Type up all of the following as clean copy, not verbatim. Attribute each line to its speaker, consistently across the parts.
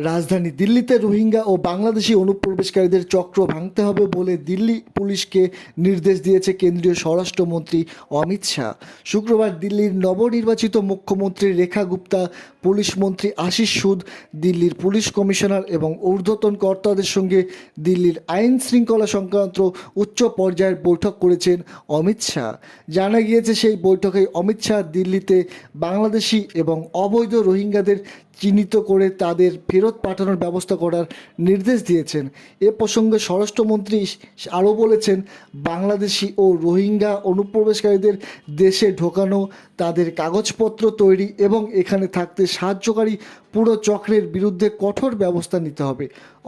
Speaker 1: রাজধানী দিল্লিতে রোহিঙ্গা ও বাংলাদেশি অনুপ্রবেশকারীদের চক্র ভাঙতে হবে বলে দিল্লি পুলিশকে নির্দেশ দিয়েছে কেন্দ্রীয় স্বরাষ্ট্রমন্ত্রী অমিত শাহ। শুক্রবার দিল্লির নবনির্বাচিত মুখ্যমন্ত্রী রেখা গুপ্তা, পুলিশ মন্ত্রী আশিস সুদ, দিল্লির পুলিশ কমিশনার এবং ঊর্ধ্বতন কর্তাদের সঙ্গে দিল্লির আইন শৃঙ্খলা সংক্রান্ত উচ্চ পর্যায়ের বৈঠক করেছেন অমিত শাহ। জানা গিয়েছে, সেই বৈঠকে অমিত শাহ দিল্লিতে বাংলাদেশি এবং অবৈধ রোহিঙ্গাদের চিহ্নিত করে তাদের ফেরত পাঠানোর ব্যবস্থা করার নির্দেশ দিয়েছেন। এ প্রসঙ্গে স্বরাষ্ট্রমন্ত্রী আরও বলেছেন, বাংলাদেশি ও রোহিঙ্গা অনুপ্রবেশকারীদের দেশে ঢোকানো, তাদের কাগজপত্র তৈরি এবং এখানে থাকতে সাহায্যকারী পুরো চক্রের বিরুদ্ধে কঠোর ব্যবস্থা নিতে হবে।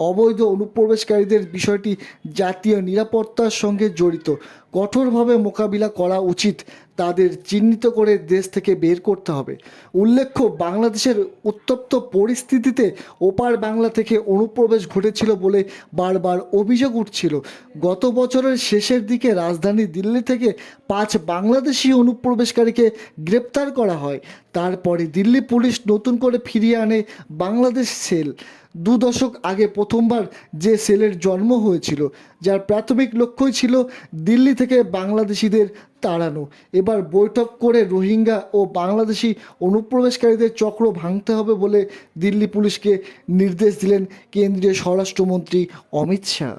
Speaker 1: অবৈধ অনুপ্রবেশকারীদের বিষয়টি জাতীয় নিরাপত্তার সঙ্গে জড়িত, কঠোরভাবে মোকাবিলা করা উচিত, তাদের চিহ্নিত করে দেশ থেকে বের করতে হবে। উল্লেখ্য, বাংলাদেশের উত্তপ্ত পরিস্থিতিতে ওপার বাংলা থেকে অনুপ্রবেশ ঘটেছিল বলে বারবার অভিযোগ উঠছিল। গত বছরের শেষের দিকে রাজধানী দিল্লি থেকে 5 বাংলাদেশি অনুপ্রবেশকারীকে গ্রেপ্তার করা হয়। তারপরে দিল্লি পুলিশ নতুন করে ফিরিয়ে আনে বাংলাদেশ সেল। 2 দশক আগে প্রথমবার যে সেলের জন্ম হয়েছিল, যার প্রাথমিক লক্ষ্যই ছিল দিল্লি থেকে বাংলাদেশিদের তাড়ানো। এবার বৈঠক করে রোহিঙ্গা ও বাংলাদেশি অনুপ্রবেশকারীদের চক্র ভাঙতে হবে বলে দিল্লি পুলিশকে নির্দেশ দিলেন কেন্দ্রীয় স্বরাষ্ট্রমন্ত্রী অমিত শাহ।